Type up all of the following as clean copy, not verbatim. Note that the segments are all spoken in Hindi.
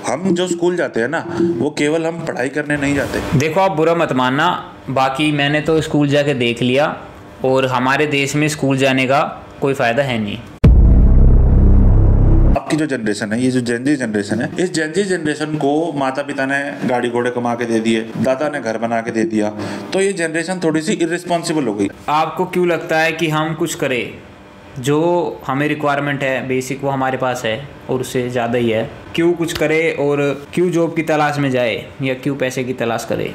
हम जो स्कूल जाते हैं ना, वो केवल हम पढ़ाई करने नहीं जाते। देखो, आप बुरा मत मानना, बाकी मैंने तो स्कूल जाके देख लिया और हमारे देश में स्कूल जाने का कोई फ़ायदा है नहीं। आपकी जो जनरेशन है, ये जो जेन जी जनरेशन है, इस जेन जी जनरेशन को माता पिता ने गाड़ी घोड़े कमा के दे दिए, दादा ने घर बना के दे दिया, तो ये जनरेशन थोड़ी सी इर्रिस्पॉन्सिबल हो गई। आपको क्यों लगता है कि हम कुछ करें? जो हमें रिक्वायरमेंट है बेसिक वो हमारे पास है और उससे ज़्यादा ही है। क्यों कुछ करे और क्यों जॉब की तलाश में जाए या क्यों पैसे की तलाश करे?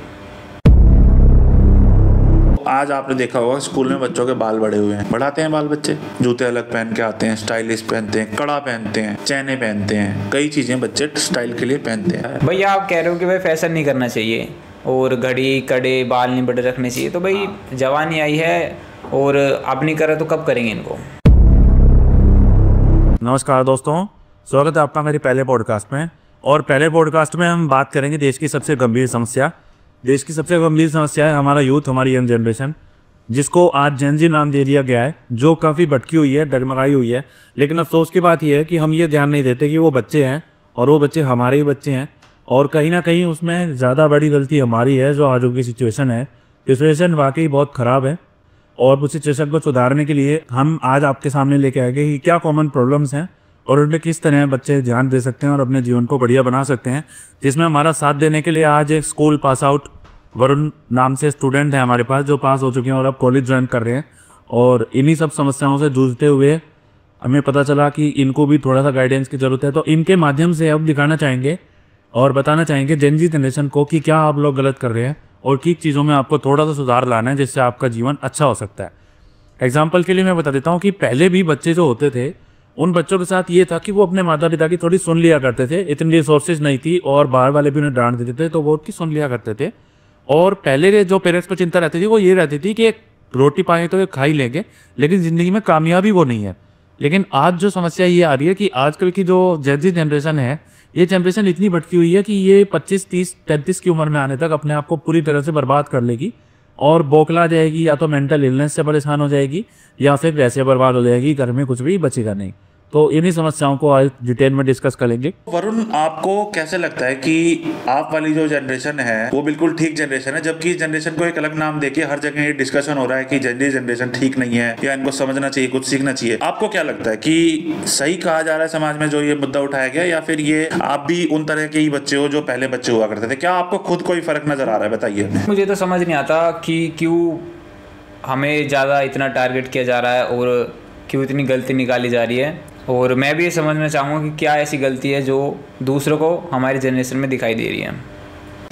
आज आपने देखा होगा स्कूल में बच्चों के बाल बड़े हुए हैं, बढ़ाते हैं बाल बच्चे, जूते अलग पहन के आते हैं, स्टाइलिश पहनते हैं, कड़ा पहनते हैं, चैने पहनते हैं, कई चीजें बच्चे स्टाइल के लिए पहनते हैं। भैया आप कह रहे हो कि भाई फैशन नहीं करना चाहिए और घड़ी कड़े बाल नहीं बड़े रखने चाहिए, तो भाई जवानी आई है और अब नहीं करे तो कब करेंगे इनको? नमस्कार दोस्तों, स्वागत है आपका मेरे पहले पॉडकास्ट में। और पहले पॉडकास्ट में हम बात करेंगे देश की सबसे गंभीर समस्या। देश की सबसे गंभीर समस्या है हमारा यूथ, हमारी यंग जनरेशन, जिसको आज जेन जी नाम दे दिया गया है, जो काफ़ी भटकी हुई है, डगमगाई हुई है। लेकिन अफसोस की बात यह है कि हम ये ध्यान नहीं देते कि वो बच्चे हैं और वो बच्चे हमारे ही बच्चे हैं। और कहीं ना कहीं उसमें ज़्यादा बड़ी गलती हमारी है। जो आज की सिचुएशन है, सिचुएशन वाकई बहुत ख़राब है और उस सिचुएशन को सुधारने के लिए हम आज आपके सामने लेके आएंगे कि क्या कॉमन प्रॉब्लम्स हैं और उनमें किस तरह बच्चे ध्यान दे सकते हैं और अपने जीवन को बढ़िया बना सकते हैं। जिसमें हमारा साथ देने के लिए आज एक स्कूल पास आउट वरुण नाम से स्टूडेंट है हमारे पास, जो पास हो चुके हैं और अब कॉलेज ज्वाइन कर रहे हैं। और इन्हीं सब समस्याओं से जूझते हुए हमें पता चला कि इनको भी थोड़ा सा गाइडेंस की ज़रूरत है। तो इनके माध्यम से अब दिखाना चाहेंगे और बताना चाहेंगे जेन जी जनरेशन को कि क्या आप लोग गलत कर रहे हैं और किन चीज़ों में आपको थोड़ा सा सुधार लाना है, जिससे आपका जीवन अच्छा हो सकता है। एग्जाम्पल के लिए मैं बता देता हूँ कि पहले भी बच्चे जो होते थे, उन बच्चों के साथ ये था कि वो अपने माता पिता की थोड़ी सुन लिया करते थे। इतनी रिसोर्सेज नहीं थी और बाहर वाले भी उन्हें डांट देते थे, तो वो उनकी सुन लिया करते थे। और पहले के जो पेरेंट्स को चिंता रहती थी वो ये रहती थी कि एक रोटी पाए तो ये खा ही लेंगे, लेकिन ज़िंदगी में कामयाबी वो नहीं है। लेकिन आज जो समस्या ये आ रही है कि आजकल की जो जेन जी जनरेशन है, ये जनरेशन इतनी भटकी हुई है कि ये 25, 30, 33 की उम्र में आने तक अपने आप को पूरी तरह से बर्बाद कर लेगी और बौखला जाएगी, या तो मेंटल इलनेस से परेशान हो जाएगी या फिर वैसे बर्बाद हो जाएगी, घर में कुछ भी बचेगा नहीं। तो इन्हीं समस्याओं को आज डिटेल में डिस्कस करेंगे। वरुण, आपको कैसे लगता है कि आप वाली जो जनरेशन है वो बिल्कुल ठीक जनरेशन है, जबकि इस जनरेशन को एक अलग नाम देके हर जगह ये डिस्कशन हो रहा है कि जेन जी जनरेशन ठीक नहीं है या इनको समझना चाहिए, कुछ सीखना चाहिए? आपको क्या लगता है कि सही कहा जा रहा है समाज में जो ये मुद्दा उठाया गया, या फिर ये आप भी उन तरह के ही बच्चे हो जो पहले बच्चे हुआ करते थे? क्या आपको खुद कोई फर्क नजर आ रहा है? बताइए। मुझे तो समझ नहीं आता कि क्यों हमें ज़्यादा इतना टारगेट किया जा रहा है और क्यों इतनी गलती निकाली जा रही है। और मैं भी ये समझना चाहूँगा कि क्या ऐसी गलती है जो दूसरों को हमारी जनरेशन में दिखाई दे रही है।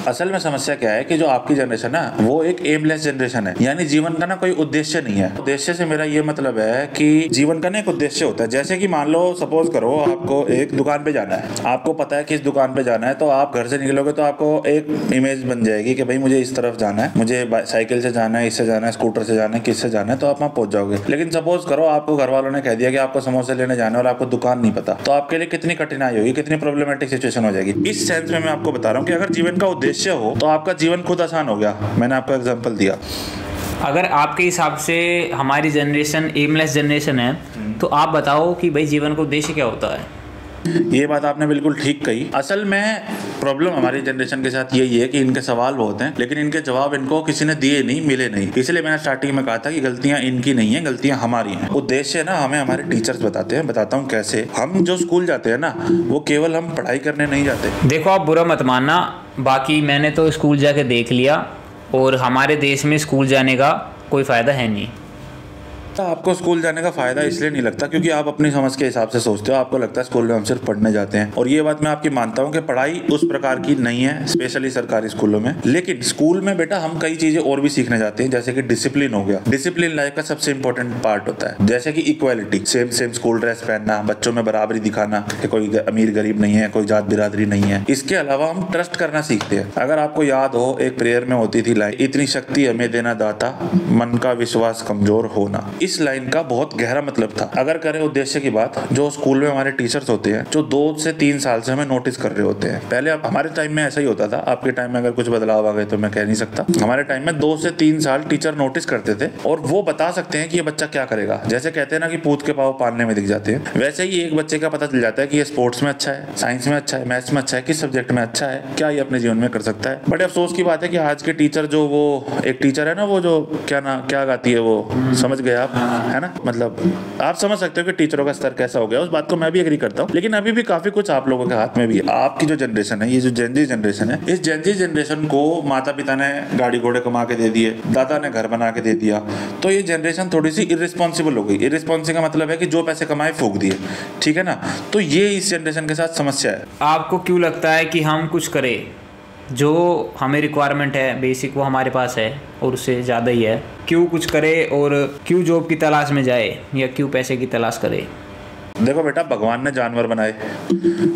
असल में समस्या क्या है कि जो आपकी जनरेशन है वो एक एमलेस जनरेशन है, यानी जीवन का ना कोई उद्देश्य नहीं है। उद्देश्य से मेरा ये मतलब है कि जीवन का ना एक उद्देश्य होता है। जैसे कि मान लो, सपोज करो आपको एक दुकान पे जाना है, आपको पता है किस दुकान पे जाना है, तो आप घर से निकलोगे तो आपको एक इमेज बन जाएगी कि भाई मुझे इस तरफ जाना है, मुझे साइकिल से जाना है, इससे जाना है, स्कूटर से जाना है, किससे जाना है, तो आप वहाँ पहुंच जाओगे। लेकिन सपोज करो आपको घर वालों ने कह दिया कि आपको समोसे लेने जाना है और आपको दुकान नहीं पता, तो आपके लिए कितनी कठिनाई होगी, कितनी प्रॉब्लमेटिक सिचुएशन हो जाएगी। इस सेंस में मैं आपको बता रहा हूँ कि अगर जीवन का उद्देश्य हो तो आपका जीवन खुद आसान हो गया। मैंने आपको एग्जांपल दिया। अगर आपके हिसाब से हमारी जनरेशन एमलेस जनरेशन है, तो आप बताओ कि भाई जीवन का उद्देश्य क्या होता है? ये बात आपने बिल्कुल ठीक कही। असल में प्रॉब्लम हमारी जनरेशन के साथ यही है कि इनके सवाल बहुत हैं, लेकिन इनके जवाब इनको किसी ने दिए नहीं, मिले नहीं। इसलिए मैंने स्टार्टिंग में कहा था कि गलतियां इनकी नहीं है, गलतियां हमारी हैं। उद्देश्य ना हमें हमारे टीचर्स बताते हैं। बताता हूँ कैसे। हम जो स्कूल जाते हैं ना, वो केवल हम पढ़ाई करने नहीं जाते। देखो, आप बुरा मत मानना, बाकी मैंने तो स्कूल जाके देख लिया और हमारे देश में स्कूल जाने का कोई फ़ायदा है नहीं। आपको स्कूल जाने का फायदा इसलिए नहीं लगता क्योंकि आप अपनी समझ के हिसाब से सोचते हो। आपको लगता है स्कूल में हम सिर्फ पढ़ने जाते हैं, और ये बात मैं आपकी मानता हूँ कि पढ़ाई उस प्रकार की नहीं है, स्पेशली सरकारी स्कूलों में। लेकिन स्कूल में बेटा हम कई चीजें और भी सीखने जाते हैं, जैसे कि डिसिप्लिन हो गया। डिसिप्लिन लाइफ का सबसे इंपॉर्टेंट पार्ट होता है। जैसे कि equality, same same school dress पहनना, बच्चों में बराबरी दिखाना कि कोई अमीर गरीब नहीं है, कोई जात बिरादरी नहीं है। इसके अलावा हम ट्रस्ट करना सीखते हैं। अगर आपको याद हो, एक प्रेयर में होती थी लाइन, इतनी शक्ति हमें देना दाता, मन का विश्वास कमजोर होना। इस लाइन का बहुत गहरा मतलब था। अगर करें उद्देश्य की बात, जो स्कूल में हमारे टीचर्स होते हैं जो 2 से 3 साल से हमें नोटिस कर रहे होते हैं। पहले हमारे टाइम में ऐसा ही होता था, आपके टाइम में अगर कुछ बदलाव आ गए तो मैं कह नहीं सकता। हमारे टाइम में 2 से 3 साल टीचर नोटिस करते थे और वो बता सकते हैं कि ये बच्चा क्या करेगा। जैसे कहते हैं ना कि पूत के पाँव पालने में दिख जाते हैं, वैसे ही एक बच्चे का पता चल जाता है कि ये स्पोर्ट्स में अच्छा है, साइंस में अच्छा है, मैथ्स में अच्छा है, किस सब्जेक्ट में अच्छा है, क्या ये अपने जीवन में कर सकता है। बड़े अफसोस की बात है कि आज के टीचर जो वो एक टीचर है ना, वो जो क्या गाती है वो, समझ गए आप, है ना, मतलब आप समझ सकते हो कि टीचरों का स्तर कैसा हो गया। उस बात को मैं भी एग्री करता हूँ, लेकिन अभी भी काफी कुछ आप लोगों के हाथ में भी है। आपकी जो जनरेशन है, ये जो जेन ज़ी जनरेशन है, इस जेन ज़ी जनरेशन को माता पिता ने गाड़ी घोड़े कमा के दे दिए, दादा ने घर बना के दे दिया, तो ये जनरेशन थोड़ी सी इररिस्पॉन्सिबल हो गई। इररिस्पॉन्सिबल का मतलब है कि जो पैसे कमाए फूक दिए, ठीक है ना। तो ये इस जनरेशन के साथ समस्या है। आपको क्यों लगता है कि हम कुछ करें, जो हमें रिक्वायरमेंट है बेसिक वो हमारे पास है और उससे ज़्यादा ही है, क्यों कुछ करे और क्यों जॉब की तलाश में जाए या क्यों पैसे की तलाश करे? देखो बेटा, भगवान ने जानवर बनाए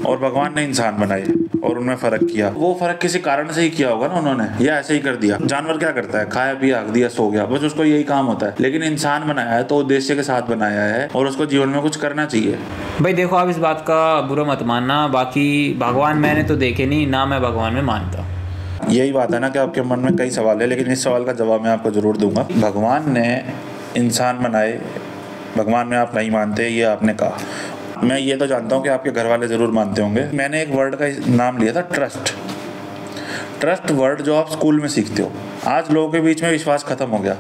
और भगवान ने इंसान बनाए और उनमें फर्क किया। वो फर्क किसी कारण से ही किया होगा ना उन्होंने, या ऐसे ही कर दिया। जानवर क्या करता है, खाया पिया हक दिया सो गया, बस उसको यही काम होता है। लेकिन इंसान बनाया है तो उद्देश्य के साथ बनाया है और उसको जीवन में कुछ करना चाहिए। भाई देखो, आप इस बात का बुरा मत मानना, बाकी भगवान मैंने तो देखे नहीं ना, मैं भगवान में मानता। यही बात है ना कि आपके मन में कई सवाल है, लेकिन इस सवाल का जवाब मैं आपको जरूर दूंगा। भगवान ने इंसान बनाए, भगवान में आप नहीं मानते, ये आपने कहा। मैं ये तो जानता हूँ कि आपके घर वाले ज़रूर मानते होंगे। मैंने एक वर्ड का नाम लिया था, ट्रस्ट। ट्रस्ट वर्ड जो आप स्कूल में सीखते हो। आज लोगों के बीच में विश्वास खत्म हो गया।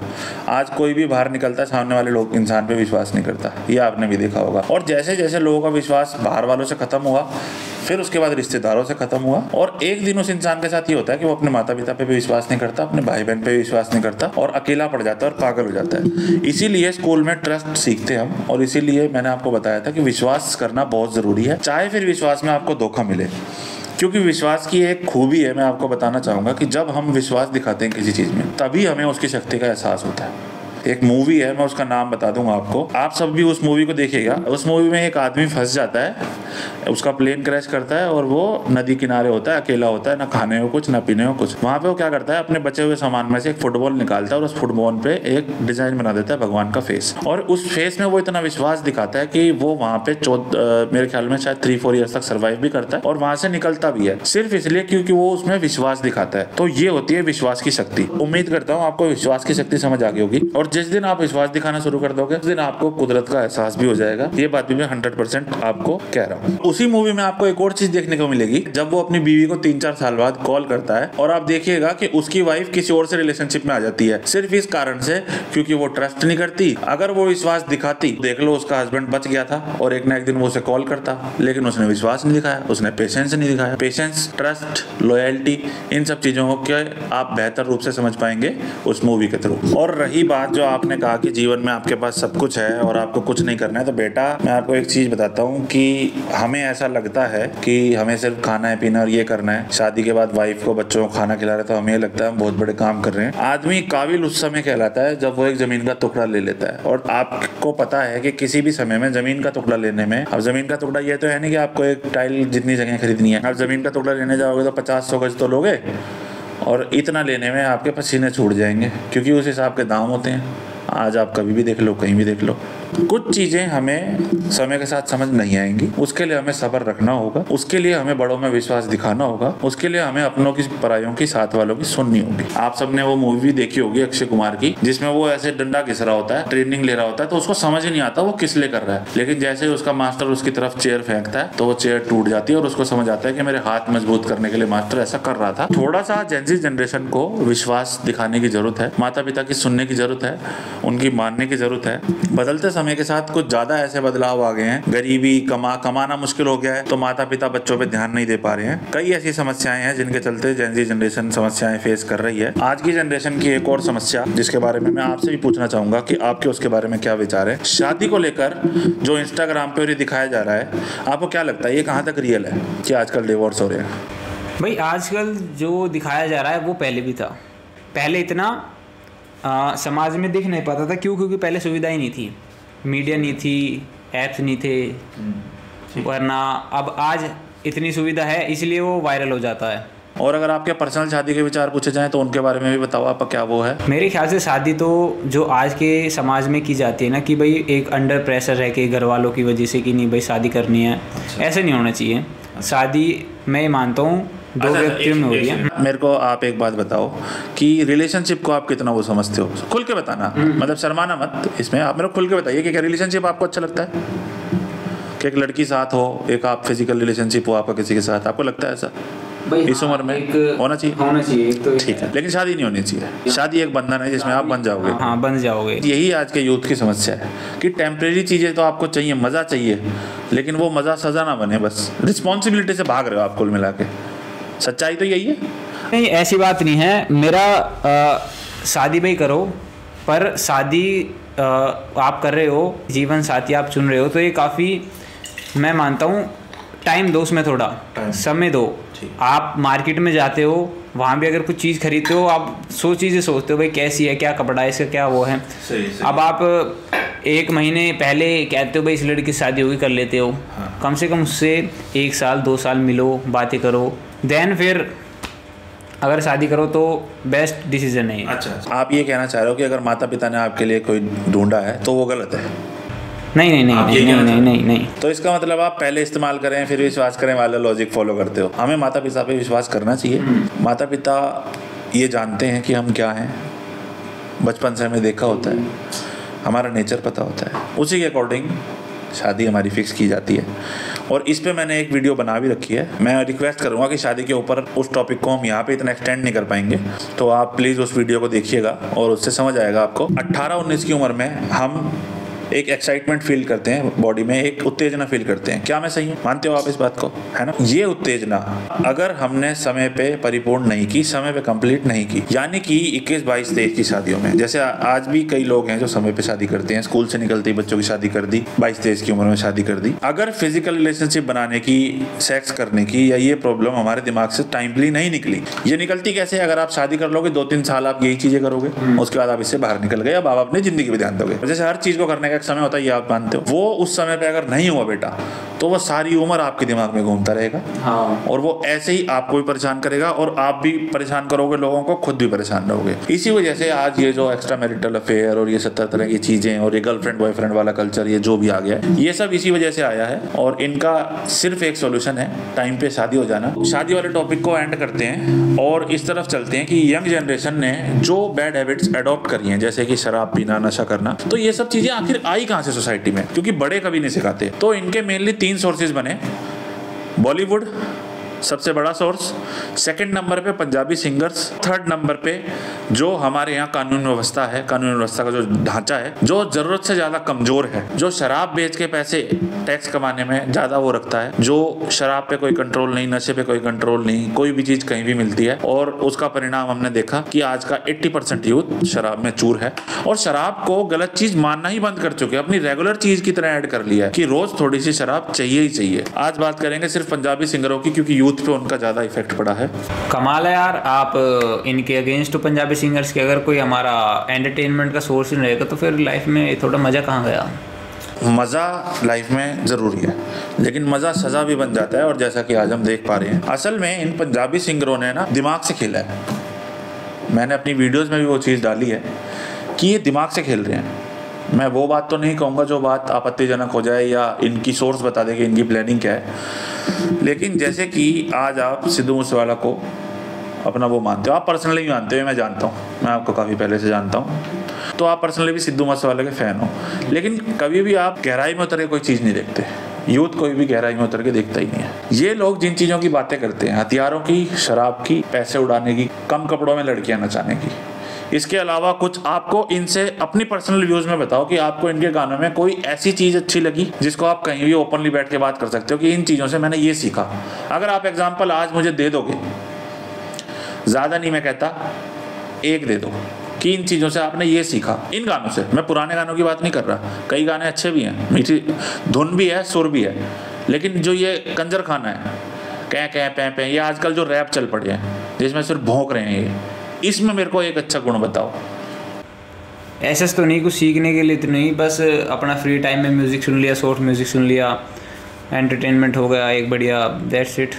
आज कोई भी बाहर निकलता है, सामने वाले लोग इंसान पे विश्वास नहीं करता, ये आपने भी देखा होगा। और जैसे जैसे लोगों का विश्वास बाहर वालों से खत्म हुआ, फिर उसके बाद रिश्तेदारों से खत्म हुआ, और एक दिन उस इंसान के साथ ये होता है कि वो अपने माता पिता पे भी विश्वास नहीं करता, अपने भाई बहन पे भी विश्वास नहीं करता, और अकेला पड़ जाता है और पागल हो जाता है। इसीलिए स्कूल में ट्रस्ट सीखते हम, और इसीलिए मैंने आपको बताया था कि विश्वास करना बहुत ज़रूरी है, चाहे फिर विश्वास में आपको धोखा मिले। क्योंकि विश्वास की एक खूबी है, मैं आपको बताना चाहूँगा कि जब हम विश्वास दिखाते हैं किसी चीज़ में, तभी हमें उसकी शक्ति का एहसास होता है। एक मूवी है, मैं उसका नाम बता दूंगा आपको, आप सब भी उस मूवी को देखिएगा। उस मूवी में एक आदमी फंस जाता है, उसका प्लेन क्रैश करता है और वो नदी किनारे होता है, अकेला होता है, ना खाने को कुछ ना पीने को कुछ। वहाँ पे वो क्या करता है, अपने बचे हुए सामान में से एक फुटबॉल निकालता है और उस फुटबॉल पे एक डिजाइन बना देता है भगवान का फेस, और उस फेस में वो इतना विश्वास दिखाता है कि वो वहाँ पे मेरे ख्याल में शायद 3-4 ईयर्स तक सर्वाइव भी करता है और वहाँ से निकलता भी है, सिर्फ इसलिए क्योंकि वो उसमें विश्वास दिखाता है। तो ये होती है विश्वास की शक्ति। उम्मीद करता हूँ आपको विश्वास की शक्ति समझ आ गई होगी, और जिस दिन आप विश्वास दिखाना शुरू कर दोगे उस दिन आपको कुदरत का एहसास भी हो जाएगा। ये बात भी मैं 100% आपको कह रहा हूँ। उसी मूवी में आपको एक और चीज देखने को मिलेगी, जब वो अपनी बीवी को 3-4 साल बाद कॉल करता है और आप देखिएगा कि उसकी वाइफ किसी और से रिलेशनशिप में आ जाती है, सिर्फ इस कारण से क्योंकि वो ट्रस्ट नहीं करती। अगर वो विश्वास दिखाती, देख लो उसका हस्बैंड बच गया था और एक ना एक दिन वो उसे कॉल करता, लेकिन उसने विश्वास नहीं दिखाया, उसने पेशेंस नहीं दिखाया। पेशेंस, ट्रस्ट, लॉयल्टी, इन सब चीजों को आप बेहतर रूप से समझ पाएंगे उस मूवी के थ्रू। और रही बात जो आपने कहा कि जीवन में आपके पास सब कुछ है और आपको कुछ नहीं करना है, तो बेटा मैं आपको एक चीज बताता हूँ कि हमें ऐसा लगता है कि हमें सिर्फ खाना है, पीना और ये करना है। शादी के बाद वाइफ को, बच्चों को खाना खिला रहे, तो हमें लगता है हम बहुत बड़े काम कर रहे हैं। आदमी काबिल उस समय कहलाता है जब वो एक जमीन का टुकड़ा ले लेता है। और आपको पता है कि किसी भी समय में जमीन का टुकड़ा लेने में, अब जमीन का टुकड़ा ये तो है नहीं कि आपको एक टाइल जितनी जगह खरीदनी है। आप जमीन का टुकड़ा लेने जाओगे तो 50-100 गज तो लोगे, और इतना लेने में आपके पसीने छूट जाएंगे, क्योंकि उस हिसाब के दाम होते हैं। आज आप कभी भी देख लो, कहीं भी देख लो, कुछ चीज़ें हमें समय के साथ समझ नहीं आएंगी। उसके लिए हमें सब्र रखना होगा, उसके लिए हमें बड़ों में विश्वास दिखाना होगा, उसके लिए हमें अपनों की, परायों की, साथ वालों की सुननी होगी। आप सबने वो मूवी भी देखी होगी अक्षय कुमार की, जिसमें वो ऐसे डंडा घिस रहा होता है, ट्रेनिंग ले रहा होता है, तो उसको समझ ही नहीं आता वो किस लिए कर रहा है। लेकिन जैसे उसका मास्टर उसकी तरफ चेयर फेंकता है तो वो चेयर टूट जाती है और उसको समझ आता है कि मेरे हाथ मजबूत करने के लिए मास्टर ऐसा कर रहा था। थोड़ा सा जेन ज़ी जनरेशन को विश्वास दिखाने की जरूरत है, माता पिता की सुनने की जरूरत है, उनकी मानने की जरूरत है। बदलते समय के साथ कुछ ज्यादा ऐसे बदलाव आ गए हैं, गरीबी, कमाना मुश्किल हो गया है, तो माता पिता बच्चों पे ध्यान नहीं दे पा रहे हैं। कई ऐसी समस्याएं हैं जिनके चलते जेन ज़ी जनरेशन समस्याएं फेस कर रही है। आज की जनरेशन की एक और समस्या जिसके बारे में मैं आपसे भी पूछना चाहूंगा कि आपके उसके बारे में क्या विचार है, शादी को लेकर जो इंस्टाग्राम पे ये दिखाया जा रहा है, आपको क्या लगता है ये कहाँ तक रियल है कि आजकल डिवोर्स हो रहे हैं? भाई आजकल जो दिखाया जा रहा है वो पहले भी था। पहले इतना समाज में दिख नहीं पाता था, क्योंकि पहले सुविधा ही नहीं थी, मीडिया नहीं थी, ऐप्स नहीं थे, वरना अब आज इतनी सुविधा है, इसलिए वो वायरल हो जाता है। और अगर आपके पर्सनल शादी के विचार पूछे जाएं तो उनके बारे में भी बताओ, आपका क्या वो है? मेरे ख्याल से शादी तो जो आज के समाज में की जाती है ना कि भाई एक अंडर प्रेशर रह के घर वालों की वजह से कि नहीं भाई शादी करनी है, ऐसे नहीं होना चाहिए। शादी मैं मानता हूँ दो व्यक्तियों में हो रही है। मेरे को आप एक बात बताओ कि रिलेशनशिप को आप कितना वो समझते हो, खुल के बताना, मतलब शर्माना मत इसमें, आप मेरे को खुल के बताइए कि क्या रिलेशनशिप आपको अच्छा लगता है कि एक लड़की साथ हो, एक आप फिजिकल रिलेशनशिप हो आपका किसी के साथ, आपको लगता है ऐसा इस उम्र में होना चाहिए? तो ठीक है, लेकिन शादी नहीं होनी चाहिए। शादी एक बंधन है जिसमें आप बन जाओगे। हाँ, बन जाओगे। यही आज के यूथ की समस्या है कि टेम्परेरी चीज़ें तो आपको चाहिए, मज़ा चाहिए, लेकिन वो मज़ा सजा ना बने, बस रिस्पॉन्सिबिलिटी से भाग रहे हो आप कुल मिला के। सच्चाई तो यही है। नहीं, ऐसी बात नहीं है। मेरा शादी भाई करो, पर शादी आप कर रहे हो, जीवन साथी आप चुन रहे हो, तो ये काफ़ी, मैं मानता हूँ टाइम दो, उसमें थोड़ा समय दो। आप मार्केट में जाते हो, वहाँ भी अगर कुछ चीज़ खरीदते हो, आप 100 चीज़ें सोचते हो भाई कैसी है, क्या कपड़ा है इसका, क्या वो है। सही। अब आप 1 महीने पहले कहते हो भाई इस लड़की की शादी होगी, कर लेते हो। हाँ। कम से कम उससे 1 साल 2 साल मिलो, बातें करो, देन फिर अगर शादी करो तो बेस्ट डिसीजन है। अच्छा, आप ये कहना चाह रहे हो कि अगर माता पिता ने आपके लिए कोई ढूंढा है तो वो गलत है? नहीं। तो इसका मतलब आप पहले इस्तेमाल करें फिर विश्वास करें वाला लॉजिक फॉलो करते हो। हमें माता पिता पे विश्वास करना चाहिए। माता पिता ये जानते हैं कि हम क्या हैं, बचपन से हमें देखा होता है, हमारा नेचर पता होता है, उसी के अकॉर्डिंग शादी हमारी फिक्स की जाती है। और इस पे मैंने एक वीडियो बना भी रखी है। मैं रिक्वेस्ट करूँगा कि शादी के ऊपर उस टॉपिक को हम यहाँ पे इतना एक्सटेंड नहीं कर पाएंगे, तो आप प्लीज़ उस वीडियो को देखिएगा और उससे समझ आएगा आपको। 18-19 की उम्र में हम एक एक्साइटमेंट फील करते हैं, बॉडी में एक उत्तेजना फील करते हैं। क्या मैं सही हूँ? मानते हो आप इस बात को, है ना? ये उत्तेजना अगर हमने समय पे परिपूर्ण नहीं की, समय पे कंप्लीट नहीं की, यानी कि 21, 22, 23 की शादियों में, जैसे आज भी कई लोग हैं जो समय पे शादी करते हैं, स्कूल से निकलते ही बच्चों की शादी कर दी, 22, 23 की उम्र में शादी कर दी। अगर फिजिकल रिलेशनशिप बनाने की, सेक्स करने की, या ये प्रॉब्लम हमारे दिमाग से टाइमली नहीं निकली, ये निकलती कैसे? अगर आप शादी कर लोगे 2-3 साल आप यही चीजें करोगे, उसके बाद आप इससे बाहर निकल गए, अब आप अपनी जिंदगी पे ध्यान दोगे। जैसे हर चीज को करने का समय होता है, ये आप मानते हो। वो उस समय पे अगर नहीं हुआ बेटा, तो वो सारी उम्र आपके दिमाग में घूमता रहेगा। हाँ। और वो ऐसे ही आपको भी परेशान करेगा और आप भी परेशान करोगे लोगों को, खुद भी परेशान रहोगे। इसी वजह से आज ये जो एक्स्ट्रा मैरिटल अफेयर और ये 70 तरह की चीजें और ये गर्लफ्रेंड बॉयफ्रेंड वाला कल्चर, ये जो भी आ गया है, ये सब इसी वजह से आया है। और इनका सिर्फ एक सोल्यूशन है, टाइम पे शादी हो जाना। शादी वाले टॉपिक को एंड करते हैं और इस तरफ चलते हैं कि यंग जनरेशन ने जो बैड हैबिट्स अडॉप्ट करी हैं, जैसे कि शराब पीना, नशा करना, तो ये सब चीजें आखिर आई कहाँ से सोसाइटी में? क्योंकि बड़े कभी नहीं सिखाते। तो इनके मेनली 3 सोर्सेज बने। बॉलीवुड सबसे बड़ा सोर्स, सेकंड नंबर पे पंजाबी सिंगर्स, थर्ड नंबर पे जो हमारे यहाँ कानून व्यवस्था है, कानून व्यवस्था का जो ढांचा है, जो जरूरत से ज्यादा कमजोर है, जो शराब बेच के पैसे टैक्स कमाने में ज्यादा वो रखता है, जो शराब पे कोई कंट्रोल नहीं, नशे पे कोई कंट्रोल नहीं, कोई भी चीज कहीं भी मिलती है। और उसका परिणाम हमने देखा कि आज का 80% यूथ शराब में चूर है और शराब को गलत चीज मानना ही बंद कर चुके हैं, अपनी रेगुलर चीज की तरह ऐड कर लिया है कि रोज थोड़ी सी शराब चाहिए ही चाहिए। आज बात करेंगे सिर्फ पंजाबी सिंगरों की, क्योंकि यूथ पे उनका ज्यादा इफेक्ट पड़ा है। कमाल है यार, आप इनके अगेंस्ट पंजाबी सिंगर्स के, अगर कोई हमारा एंटरटेनमेंट का सोर्स नहीं रहेगा तो फिर लाइफ में थोड़ा मजा कहाँ गया? मजा लाइफ में जरूरी है, लेकिन मजा सजा भी बन जाता है। और जैसा कि आज हम देख पा रहे हैं, असल में इन पंजाबी सिंगरों ने ना दिमाग से खेला है। मैंने अपनी वीडियोस में भी वो चीज़ डाली है कि ये दिमाग से खेल रहे हैं। मैं वो बात तो नहीं कहूँगा जो बात आपत्तिजनक हो जाए या इनकी सोर्स बता दे कि इनकी प्लानिंग क्या है, लेकिन जैसे कि आज आप सिद्धू मूसेवाला को अपना वो मानते हो, आप पर्सनली भी मानते हो, मैं जानता हूँ, मैं आपको काफ़ी पहले से जानता हूँ, तो आप पर्सनली भी सिद्धू मूसेवाला के फ़ैन हो, लेकिन कभी भी आप गहराई में उतर के कोई चीज़ नहीं देखते। यूथ कोई भी गहराई में उतर के देखता ही नहीं है। ये लोग जिन चीज़ों की बातें करते हैं, हथियारों की, शराब की, पैसे उड़ाने की, कम कपड़ों में लड़कियां नचाने की, इसके अलावा कुछ आपको इनसे अपनी पर्सनल व्यूज में बताओ कि आपको इनके गानों में कोई ऐसी चीज़ अच्छी लगी जिसको आप कहीं भी ओपनली बैठ के बात कर सकते हो कि इन चीज़ों से मैंने ये सीखा। अगर आप एग्जाम्पल आज मुझे दे दोगे, ज़्यादा नहीं मैं कहता, 1 दे दो कि इन चीज़ों से आपने ये सीखा, इन गानों से। मैं पुराने गानों की बात नहीं कर रहा, कई गाने अच्छे भी हैं, मीठी धुन भी है, सुर भी है, लेकिन जो ये कंजर खाना है, कह कह पे, ये आजकल जो रैप चल पड़े हैं जिसमें सिर्फ भौंक रहे हैं, ये इसमें मेरे को एक अच्छा गुण बताओ। ऐसा तो नहीं, कुछ सीखने के लिए तो नहीं, बस अपना फ्री टाइम में म्यूज़िक सुन लिया, सॉफ्ट म्यूज़िक सुन लिया, एंटरटेनमेंट हो गया एक बढ़िया, दैट्स इट।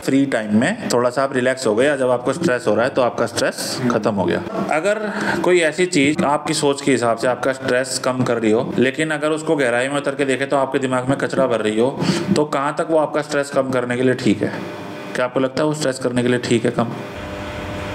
फ्री टाइम में थोड़ा सा आप रिलैक्स हो गए, या जब आपको स्ट्रेस हो रहा है तो आपका स्ट्रेस खत्म हो गया। अगर कोई ऐसी चीज आपकी सोच के हिसाब से आपका स्ट्रेस कम कर रही हो, लेकिन अगर उसको गहराई में उतर के देखे तो आपके दिमाग में कचरा भर रही हो, तो कहाँ तक वो आपका स्ट्रेस कम करने के लिए ठीक है? क्या आपको लगता है वो स्ट्रेस करने के लिए ठीक है कम?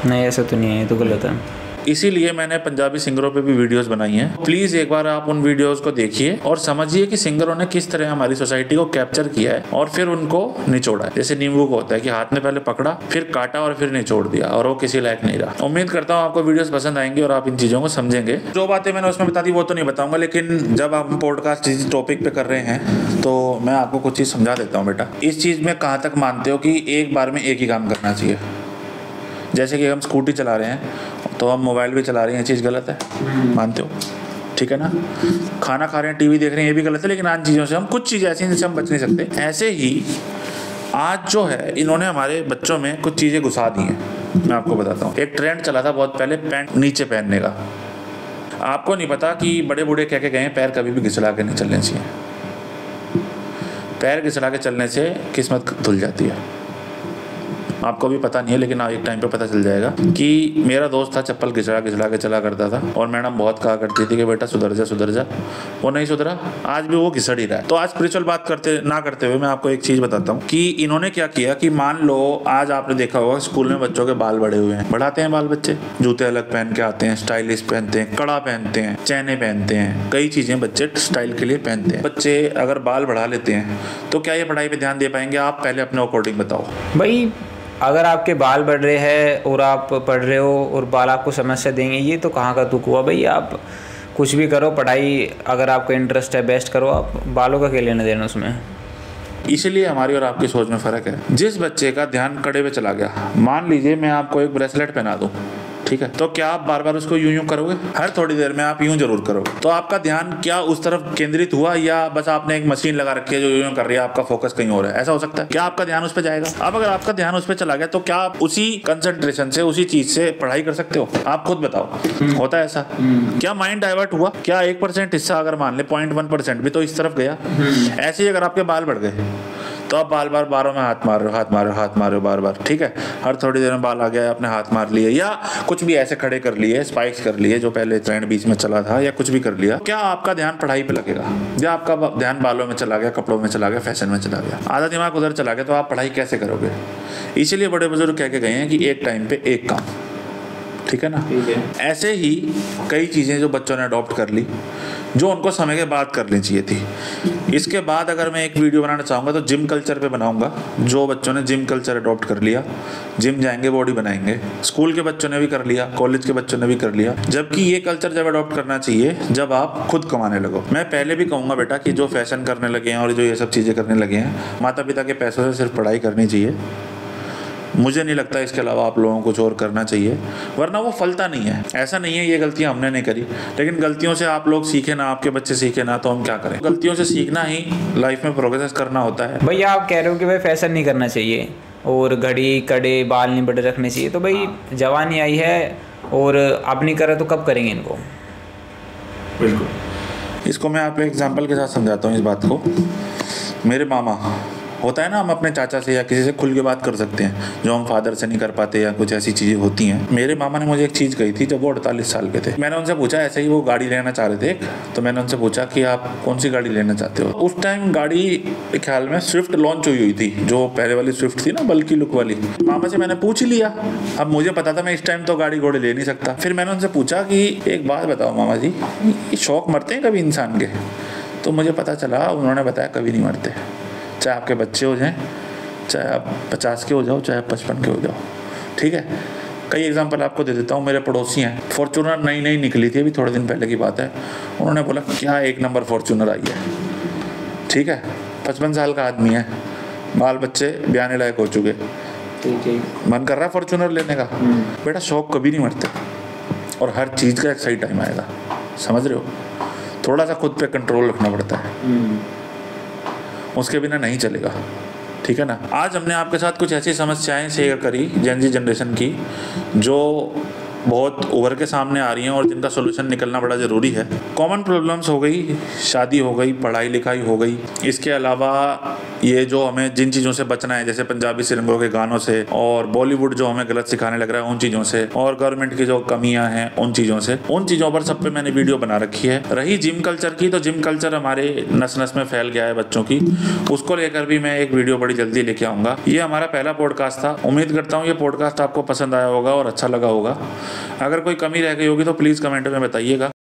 नहीं, ऐसा तो नहीं है, ये तो गलत है। इसीलिए मैंने पंजाबी सिंगरों पे भी वीडियोस बनाई हैं। प्लीज एक बार आप उन वीडियोस को देखिए और समझिए कि सिंगरों ने किस तरह हमारी सोसाइटी को कैप्चर किया है और फिर उनको निचोड़ा है। जैसे नींबू को होता है कि हाथ में पहले पकड़ा, फिर काटा और फिर निचोड़ दिया और वो किसी लायक नहीं रहा। उम्मीद करता हूँ आपको वीडियोस पसंद आएंगे और आप इन चीजों को समझेंगे। जो बातें मैंने उसमें बता दी वो तो नहीं बताऊंगा, लेकिन जब आप पॉडकास्ट इस टॉपिक पे कर रहे हैं तो मैं आपको कुछ चीज समझा देता हूँ। बेटा, इस चीज में कहाँ तक मानते हो कि एक बार में एक ही काम करना चाहिए? जैसे कि हम स्कूटी चला रहे हैं तो हम मोबाइल भी चला रहे हैं, ये चीज़ गलत है, मानते हो? ठीक है ना? खाना खा रहे हैं, टीवी देख रहे हैं, ये भी गलत है, लेकिन आन चीज़ों से हम कुछ चीज़ें ऐसी हैं जिनसे हम बच नहीं सकते। ऐसे ही आज जो है इन्होंने हमारे बच्चों में कुछ चीज़ें घुसा दी हैं। मैं आपको बताता हूँ, एक ट्रेंड चला था बहुत पहले पैंट नीचे पहनने का। आपको नहीं पता कि बड़े बूढ़े कह के गए हैं पैर कभी भी घिसला के नहीं चलने चाहिए। पैर घिसला के चलने से किस्मत धुल जाती है। आपको भी पता नहीं है, लेकिन एक टाइम पे पता चल जाएगा कि मेरा दोस्त था, चप्पल घिसला के चला करता था और मैडम बहुत कहा करती थी कि बेटा सुधर जा। वो नहीं सुधरा, आज भी वो घिसड़ ही रहा है। तो आज स्पिरिचुअल बात करते हुए मैं आपको एक चीज़ बताता हूँ कि इन्होंने क्या किया कि मान लो आज आपने देखा होगा स्कूल में बच्चों के बाल बड़े हुए हैं, बढ़ाते हैं बाल बच्चे, जूते अलग पहन के आते हैं, स्टाइलिश पहनते हैं, कड़ा पहनते हैं, चैने पहनते हैं, कई चीज़ें बच्चे स्टाइल के लिए पहनते हैं। बच्चे अगर बाल बढ़ा लेते हैं तो क्या ये पढ़ाई पर ध्यान दे पाएंगे? आप पहले अपने अकॉर्डिंग बताओ भाई। अगर आपके बाल बढ़ रहे हैं और आप पढ़ रहे हो और बाल आपको समस्या देंगे, ये तो कहाँ का तुक हुआ भाई। आप कुछ भी करो, पढ़ाई अगर आपका इंटरेस्ट है बेस्ट करो, आप बालों का क्या लेना देना उसमें। इसीलिए हमारी और आपकी सोच में फ़र्क है। जिस बच्चे का ध्यान कड़े पे चला गया, मान लीजिए मैं आपको एक ब्रेसलेट पहना दूँ, ठीक है, तो क्या आप बार बार उसको यूं करोगे? हर थोड़ी देर में आप यूं जरूर करोगे। तो आपका ध्यान क्या उस तरफ केंद्रित हुआ, या बस आपने एक मशीन लगा रखी है जो यूं कर रही है, आपका फोकस कहीं और है? ऐसा हो सकता है। क्या आपका ध्यान उस पर जाएगा? अब अगर आपका ध्यान उस पर चला गया तो क्या आप उसी कंसंट्रेशन से, उसी चीज से पढ़ाई कर सकते हो? आप खुद बताओ, होता है ऐसा? क्या माइंड डाइवर्ट हुआ? क्या 1% हिस्सा अगर मान ले 0.1% भी तो इस तरफ गया? ऐसे ही अगर आपके बाल बढ़ गए तो आप बार बार बारों में हाथ मार रहे हो बार बार, ठीक है, हर थोड़ी देर में बाल आ गया, आपने हाथ मार लिए या कुछ भी ऐसे खड़े कर लिए, स्पाइक्स कर लिए जो पहले ट्रेंड बीच में चला था, या कुछ भी कर लिया, क्या आपका ध्यान पढ़ाई पे लगेगा? या आपका ध्यान बालों में चला गया, कपड़ों में चला गया, फैशन में चला गया, आधा दिमाग उधर चला गया, तो आप पढ़ाई कैसे करोगे? इसीलिए बड़े बुजुर्ग कह के गए हैं कि एक टाइम पे एक काम, ठीक है ना? ऐसे ही कई चीज़ें जो बच्चों ने अडॉप्ट कर ली, जो उनको समय के बाद करनी चाहिए थी। इसके बाद अगर मैं एक वीडियो बनाना चाहूँगा तो जिम कल्चर पे बनाऊँगा। जो बच्चों ने जिम कल्चर अडॉप्ट कर लिया, जिम जाएंगे, बॉडी बनाएंगे। स्कूल के बच्चों ने भी कर लिया, कॉलेज के बच्चों ने भी कर लिया। जबकि ये कल्चर जब अडॉप्ट करना चाहिए जब आप खुद कमाने लगो। मैं पहले भी कहूँगा बेटा कि जो फैशन करने लगे हैं और जो ये सब चीज़ें करने लगे हैं, माता पिता के पैसों से सिर्फ पढ़ाई करनी चाहिए। मुझे नहीं लगता इसके अलावा आप लोगों को कुछ और करना चाहिए, वरना वो फलता नहीं है। ऐसा नहीं है ये गलतियां हमने नहीं करी, लेकिन गलतियों से आप लोग सीखे ना, आपके बच्चे सीखे ना, तो हम क्या करें? गलतियों से सीखना ही लाइफ में प्रोग्रेस करना होता है। भैया आप कह रहे हो कि भाई फैशन नहीं करना चाहिए और घड़ी कड़े बाल नहीं बड़े रखने चाहिए, तो भाई जवानी आई है और आप नहीं कर रहे तो कब करेंगे इनको? बिल्कुल, इसको मैं आपको एग्जाम्पल के साथ समझाता हूँ इस बात को। मेरे मामा, होता है ना, हम अपने चाचा से या किसी से खुल के बात कर सकते हैं जो हम फादर से नहीं कर पाते, या कुछ ऐसी चीज़ें होती हैं। मेरे मामा ने मुझे एक चीज़ कही थी जब वो 48 साल के थे। मैंने उनसे पूछा, ऐसे ही वो गाड़ी लेना चाह रहे थे, तो मैंने उनसे पूछा कि आप कौन सी गाड़ी लेना चाहते हो? उस टाइम गाड़ी ख्याल में स्विफ्ट लॉन्च हुई थी, जो पहले वाली स्विफ्ट थी ना, बल्कि लुक वाली। मामा से मैंने पूछ ही लिया। अब मुझे पता था मैं इस टाइम तो गाड़ी घोड़े ले नहीं सकता। फिर मैंने उनसे पूछा कि एक बात बताओ मामा जी, शौक मरते हैं कभी इंसान के? तो मुझे पता चला, उन्होंने बताया कभी नहीं मरते। चाहे आपके बच्चे हो जाएं, चाहे आप 50 के हो जाओ, चाहे 55 के हो जाओ, ठीक है। कई एग्जांपल आपको दे देता हूँ। मेरे पड़ोसी हैं, फॉर्च्यूनर नई नई निकली थी, अभी थोड़े दिन पहले की बात है। उन्होंने बोला क्या 1 नंबर फॉर्च्यूनर आई है, ठीक है। 55 साल का आदमी है, बाल बच्चे ब्याने लायक हो चुके, मन कर रहा है फॉर्च्यूनर लेने का। बेटा शौक कभी नहीं मरते, और हर चीज़ का एक सही टाइम आएगा, समझ रहे हो? थोड़ा सा खुद पे कंट्रोल रखना पड़ता है, उसके बिना नहीं चलेगा, ठीक है ना। आज हमने आपके साथ कुछ ऐसी समस्याएं शेयर करी जेन ज़ी जनरेशन की, जो बहुत उभर के सामने आ रही हैं और जिनका सोल्यूशन निकलना बड़ा ज़रूरी है। कॉमन प्रॉब्लम्स हो गई, शादी हो गई, पढ़ाई लिखाई हो गई, इसके अलावा ये जो हमें जिन चीज़ों से बचना है, जैसे पंजाबी सिंगरों के गानों से, और बॉलीवुड जो हमें गलत सिखाने लग रहा है उन चीज़ों से, और गवर्नमेंट की जो कमियां हैं उन चीज़ों से, उन चीज़ों पर सब पे मैंने वीडियो बना रखी है। रही जिम कल्चर की, तो जिम कल्चर हमारे नस नस में फैल गया है बच्चों की, उसको लेकर भी मैं एक वीडियो बड़ी जल्दी लेके आऊँगा। ये हमारा पहला पॉडकास्ट था। उम्मीद करता हूँ ये पॉडकास्ट आपको पसंद आया होगा और अच्छा लगा होगा। अगर कोई कमी रह गई होगी तो प्लीज़ कमेंट में बताइएगा।